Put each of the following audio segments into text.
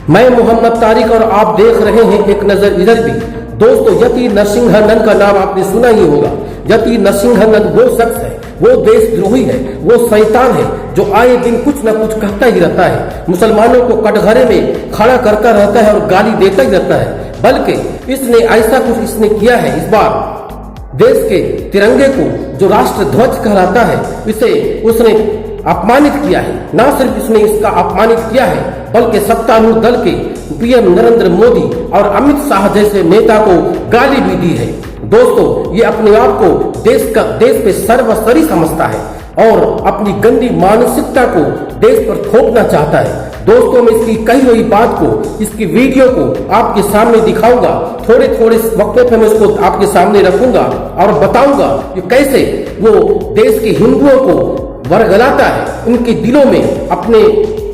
मैं मोहम्मद तारिक और आप देख रहे हैं एक नजर इधर भी। दोस्तों, यति नरसिंहानंद का नाम आपने सुना ही होगा। यति नरसिंहानंद वो शख्स है, वो देशद्रोही है, वो शैतान है जो आए दिन कुछ न कुछ कहता ही रहता है। मुसलमानों को कटघरे में खड़ा करता रहता है और गाली देता ही रहता है। बल्कि इसने ऐसा कुछ इसने किया है, इस बार देश के तिरंगे को जो राष्ट्र ध्वज कहलाता है, इसे उसने अपमानित किया है। न सिर्फ इसने इसका अपमानित किया है, बल्कि सत्तारूढ़ दल के पीएम नरेंद्र मोदी और अमित शाह जैसे नेता को गाली भी दी है। दोस्तों, ये अपने आप को देश पे सर्वस्वी समझता है और अपनी गंदी मानसिकता को देश पर थोपना चाहता है। दोस्तों, मैं इसकी कही हुई बात को, इसकी वीडियो को आपके सामने दिखाऊंगा। थोड़े थोड़े वक्तों पे मैं इसको आपके सामने रखूंगा और बताऊंगा कि कैसे वो देश के हिंदुओं को वरगलाता है, उनके दिलों में अपने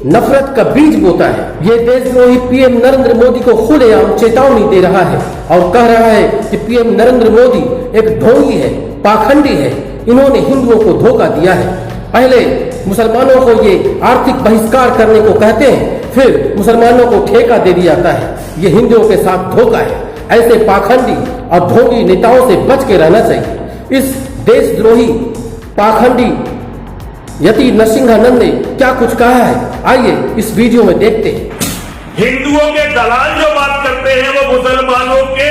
नफरत का बीज बोता है। ये देशद्रोही पीएम नरेंद्र मोदी को खुलेआम चेतावनी दे रहा है और कह रहा है कि पीएम नरेंद्र मोदी एक ढोंगी है, पाखंडी है, इन्होंने हिंदुओं को धोखा दिया है। पहले मुसलमानों को ये आर्थिक बहिष्कार करने को कहते हैं, फिर मुसलमानों को ठेका दे दिया जाता है। ये हिंदुओं के साथ धोखा है। ऐसे पाखंडी और ढोंगी नेताओं से बच के रहना चाहिए। इस देशद्रोही पाखंडी यति नरसिंहानंद ने क्या कुछ कहा है, आइए इस वीडियो में देखते हैं। हिंदुओं के दलाल जो बात करते हैं वो मुसलमानों के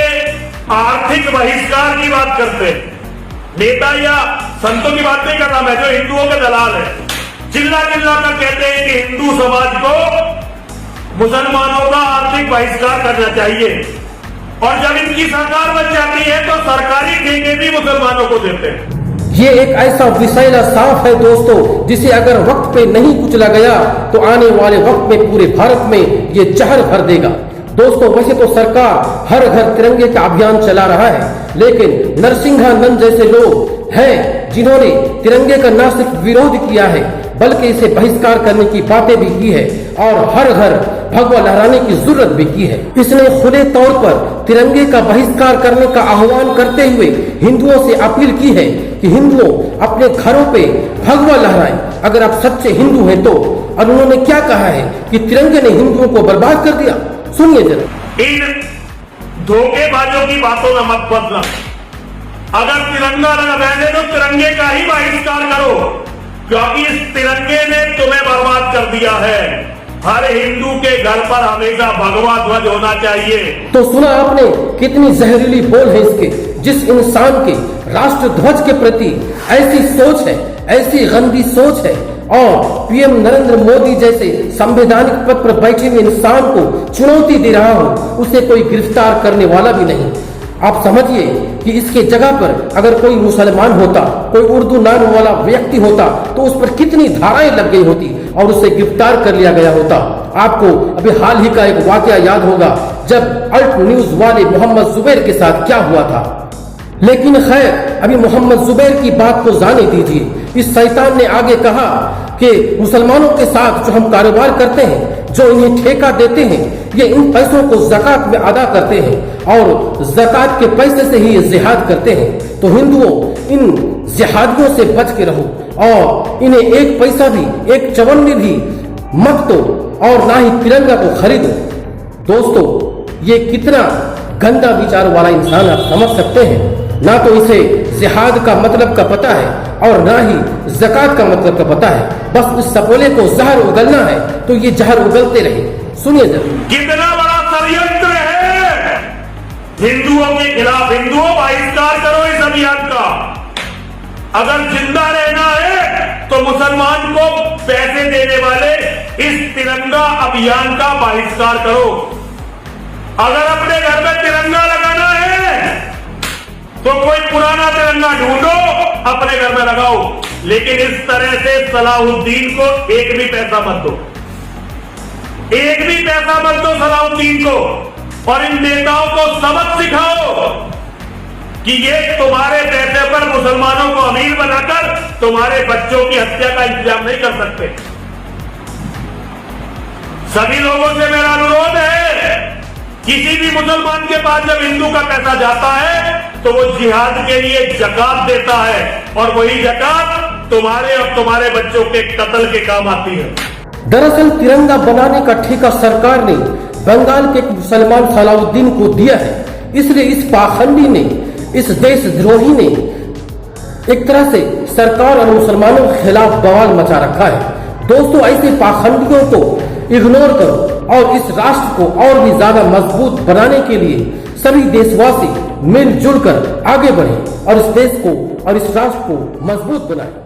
आर्थिक बहिष्कार की बात करते हैं। नेता या संतों की बात नहीं कर रहा मैं, जो हिंदुओं के दलाल है, चिल्ला चिल्ला कर कहते हैं कि हिंदू समाज को मुसलमानों का आर्थिक बहिष्कार करना चाहिए। और जब इनकी सरकार बच जाती है तो सरकारी ठेके भी मुसलमानों को देते हैं। ये एक ऐसा विषैला सांप है दोस्तों, जिसे अगर वक्त पे नहीं कुचला गया तो आने वाले वक्त में पूरे भारत में ये जहर भर देगा। दोस्तों, वैसे तो सरकार हर घर तिरंगे का अभियान चला रहा है, लेकिन नरसिंहानंद जैसे लोग हैं जिन्होंने तिरंगे का न सिर्फ विरोध किया है, बल्कि इसे बहिष्कार करने की बातें भी की है और हर घर भगवा लहराने की जरूरत भी की है। इसने खुले तौर पर तिरंगे का बहिष्कार करने का आह्वान करते हुए हिंदुओं से अपील की है कि हिंदुओं अपने घरों पे भगवा लहराएं अगर आप सच्चे हिंदू हैं तो। और उन्होंने क्या कहा है कि तिरंगे ने हिंदुओं को बर्बाद कर दिया, सुनिए जरा। इन धोखेबाजों की बातों में मत फंसना। अगर तिरंगा रहने दो, तिरंगे का ही बहिष्कार करो, क्योंकि इस तिरंगे ने तुम्हें बर्बाद कर दिया है। हर हिंदू के घर पर हमेशा भगवा ध्वज होना चाहिए। तो सुना आपने कितनी जहरीली बोल है इसके। जिस इंसान के राष्ट्र ध्वज के प्रति ऐसी सोच है, ऐसी गंदी सोच है, और पीएम नरेंद्र मोदी जैसे संवैधानिक पद पर बैठे हुए इंसान को चुनौती दे रहा हो, उसे कोई गिरफ्तार करने वाला भी नहीं। आप समझिए कि इसके जगह पर अगर कोई मुसलमान होता, कोई उर्दू नाम वाला व्यक्ति होता, तो उस पर कितनी धाराएं लग गई होती और उसे गिरफ्तार कर लिया गया होता। आपको अभी हाल ही का एक वाकया याद होगा, जब अल्ट न्यूज वाले मोहम्मद जुबैर के साथ क्या हुआ था। लेकिन खैर, अभी मोहम्मद जुबैर की बात को जाने दीजिए। इस शैतान ने आगे कहा कि मुसलमानों के साथ जो हम कारोबार करते हैं, जो इन्हें ठेका देते हैं, ये इन पैसों को ज़कात में अदा करते हैं और ज़कात के पैसे से ही ये जिहाद करते हैं। तो हिंदुओं, इन जिहादियों से बच के रहो और इन्हें एक पैसा भी, एक चवन्नी भी मत दो और ना ही तिरंगा को खरीदो। दोस्तों, ये कितना गंदा विचार वाला इंसान आप समझ सकते हैं। ना तो इसे जिहाद का मतलब का पता है और ना ही ज़कात का मतलब का पता है। बस इस सपोले को जहर उगलना है तो ये जहर उगलते रहे। सुनिए जरूर। कितना बड़ा षड्यंत्र है हिंदुओं के खिलाफ। हिंदुओं, बहिष्कार करो इस अभियान का। अगर जिंदा रहना है तो मुसलमान को पैसे देने वाले इस तिरंगा अभियान का बहिष्कार करो। अगर अपने घर में तिरंगा लगाना है तो कोई पुराना तिरंगा ढूंढो, अपने घर में लगाओ, लेकिन इस तरह से सलाहुद्दीन को एक भी पैसा मत दो। एक भी पैसा मत दो सलाहुद्दीन को। और इन नेताओं को सबक सिखाओ कि ये तुम्हारे पैसे पर मुसलमानों को अमीर बनाकर तुम्हारे बच्चों की हत्या का इंतजाम नहीं कर सकते। सभी लोगों से मेरा अनुरोध है, किसी भी मुसलमान के पास जब हिंदू का पैसा जाता है तो वो जिहाद के लिए ज़कात देता है और वही ज़कात तुम्हारे और तुम्हारे बच्चों के कत्ल के काम आती है। दरअसल तिरंगा बनाने का ठेका सरकार ने बंगाल के मुसलमान सलाउद्दीन को दिया है। इसलिए इस पाखंडी ने, इस देशद्रोही ने एक तरह से सरकार और मुसलमानों के खिलाफ बवाल मचा रखा है। दोस्तों, ऐसे पाखंडियों को इग्नोर करो और इस राष्ट्र को और भी ज्यादा मजबूत बनाने के लिए सभी देशवासी मिलजुल कर आगे बढ़े और इस देश को और इस राष्ट्र को मजबूत बनाए।